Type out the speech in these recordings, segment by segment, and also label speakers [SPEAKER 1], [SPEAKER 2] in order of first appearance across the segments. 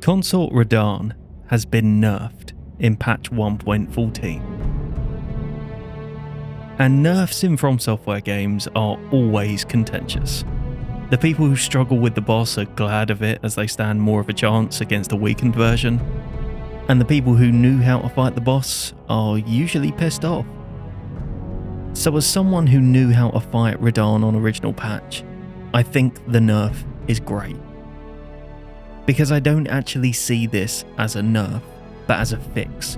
[SPEAKER 1] Consort Radahn has been nerfed in patch 1.14. And nerfs in From Software games are always contentious. The people who struggle with the boss are glad of it as they stand more of a chance against a weakened version, and the people who knew how to fight the boss are usually pissed off. So as someone who knew how to fight Radahn on original patch, I think the nerf is great. Because I don't actually see this as a nerf, but as a fix.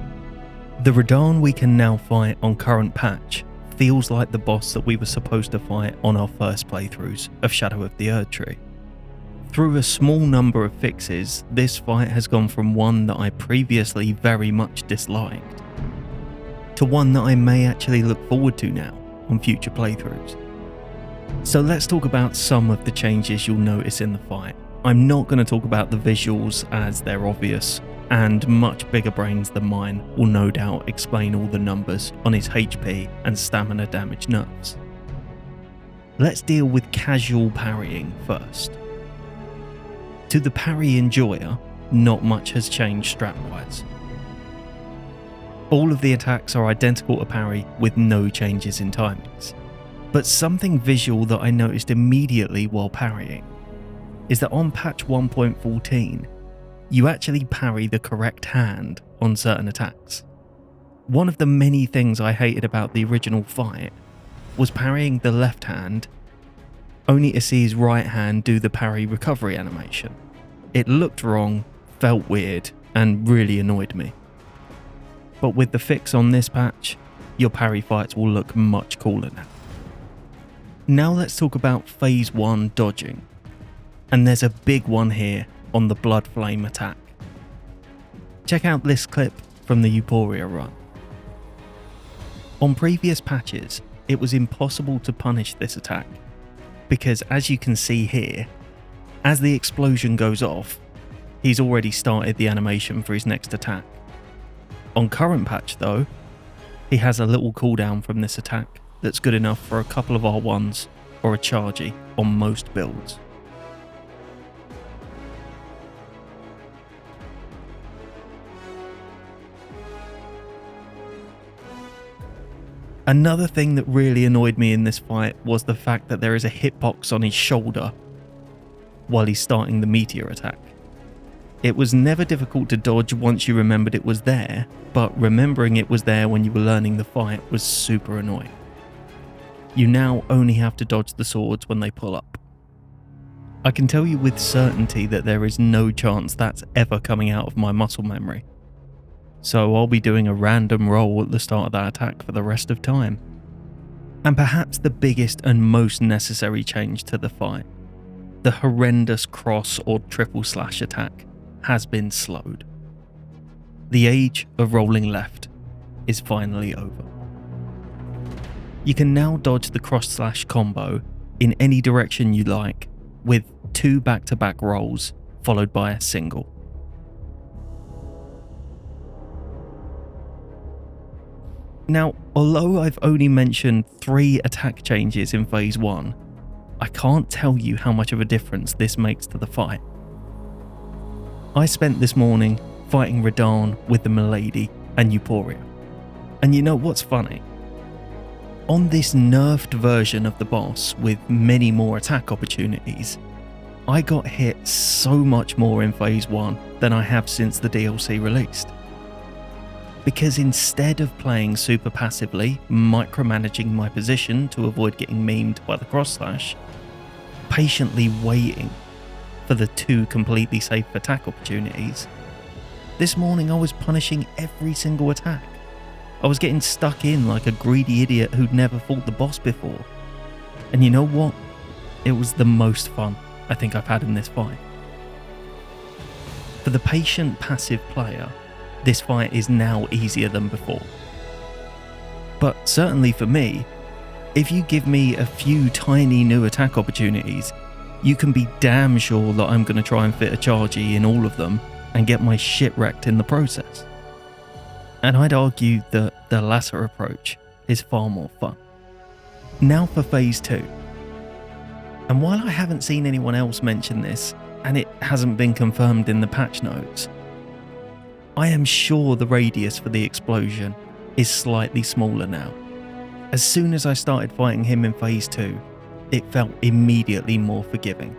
[SPEAKER 1] The Radahn we can now fight on current patch feels like the boss that we were supposed to fight on our first playthroughs of Shadow of the Erdtree. Through a small number of fixes, this fight has gone from one that I previously very much disliked, to one that I may actually look forward to now on future playthroughs. So let's talk about some of the changes you'll notice in the fight. I'm not going to talk about the visuals as they're obvious, and much bigger brains than mine will no doubt explain all the numbers on his HP and stamina damage nerfs. Let's deal with casual parrying first. To the parry enjoyer, not much has changed strat-wise. All of the attacks are identical to parry with no changes in timings. But something visual that I noticed immediately while parrying is that on patch 1.14, you actually parry the correct hand on certain attacks. One of the many things I hated about the original fight was parrying the left hand, only to see his right hand do the parry recovery animation. It looked wrong, felt weird, and really annoyed me. But with the fix on this patch, your parry fights will look much cooler now. Now let's talk about phase 1 dodging. And there's a big one here on the Bloodflame attack. Check out this clip from the Euphoria run. On previous patches, it was impossible to punish this attack, because as you can see here, as the explosion goes off, he's already started the animation for his next attack. On current patch though, he has a little cooldown from this attack that's good enough for a couple of R1s or a chargy on most builds. Another thing that really annoyed me in this fight was the fact that there is a hitbox on his shoulder while he's starting the meteor attack. It was never difficult to dodge once you remembered it was there, but remembering it was there when you were learning the fight was super annoying. You now only have to dodge the swords when they pull up. I can tell you with certainty that there is no chance that's ever coming out of my muscle memory. So I'll be doing a random roll at the start of that attack for the rest of time. And perhaps the biggest and most necessary change to the fight, the horrendous cross or triple slash attack has been slowed. The age of rolling left is finally over. You can now dodge the cross slash combo in any direction you like with 2 back-to-back rolls followed by a single. Now, although I've only mentioned 3 attack changes in phase 1, I can't tell you how much of a difference this makes to the fight. I spent this morning fighting Radahn with the Milady and Euphoria. And you know what's funny? On this nerfed version of the boss with many more attack opportunities, I got hit so much more in phase 1 than I have since the DLC released. Because instead of playing super passively, micromanaging my position to avoid getting memed by the cross slash, patiently waiting for the 2 completely safe attack opportunities, this morning I was punishing every single attack. I was getting stuck in like a greedy idiot who'd never fought the boss before. And you know what? It was the most fun I think I've had in this fight. For the patient passive player, this fight is now easier than before. But certainly for me, if you give me a few tiny new attack opportunities, you can be damn sure that I'm going to try and fit a chargy in all of them and get my shit wrecked in the process. And I'd argue that the latter approach is far more fun. Now for phase 2. And while I haven't seen anyone else mention this, and it hasn't been confirmed in the patch notes. I am sure the radius for the explosion is slightly smaller now. As soon as I started fighting him in phase 2, it felt immediately more forgiving.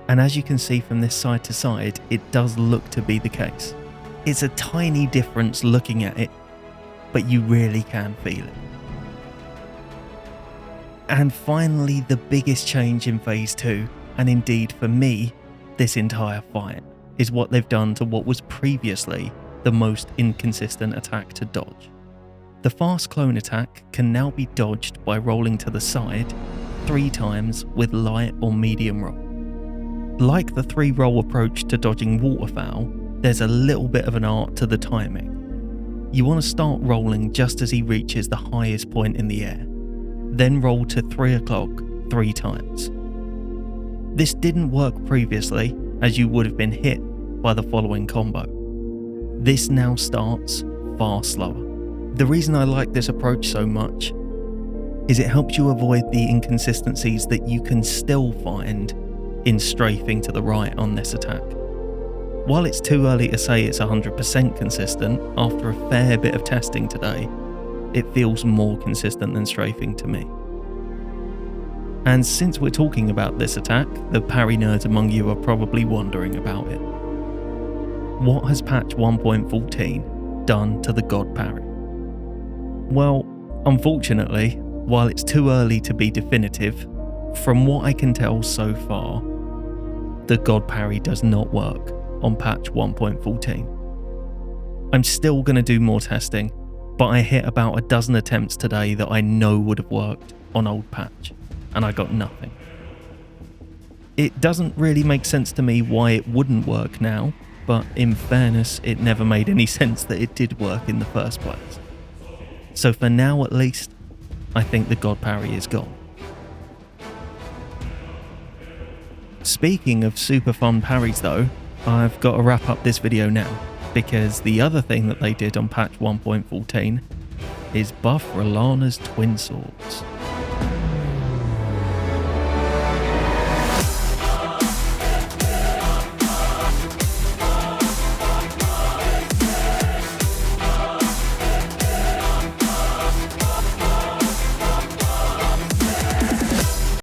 [SPEAKER 1] And as you can see from this side to side, it does look to be the case. It's a tiny difference looking at it, but you really can feel it. And finally, the biggest change in phase 2, and indeed for me, this entire fight, is what they've done to what was previously the most inconsistent attack to dodge. The fast clone attack can now be dodged by rolling to the side 3 times with light or medium roll. Like the 3-roll approach to dodging waterfowl, there's a little bit of an art to the timing. You want to start rolling just as he reaches the highest point in the air, then roll to 3 o'clock 3 times. This didn't work previously, as you would have been hit by the following combo. This now starts far slower. The reason I like this approach so much is it helps you avoid the inconsistencies that you can still find in strafing to the right on this attack. While it's too early to say it's 100% consistent, after a fair bit of testing today, it feels more consistent than strafing to me. And since we're talking about this attack, the parry nerds among you are probably wondering about it. What has patch 1.14 done to the God Parry? Well, unfortunately, while it's too early to be definitive, from what I can tell so far, the God Parry does not work on patch 1.14. I'm still going to do more testing, but I hit about a dozen attempts today that I know would have worked on old patch, and I got nothing. It doesn't really make sense to me why it wouldn't work now, but in fairness, it never made any sense that it did work in the first place. So for now at least, I think the God Parry is gone. Speaking of super fun parries though, I've got to wrap up this video now, because the other thing that they did on patch 1.14 is buff Radahnn's twin swords.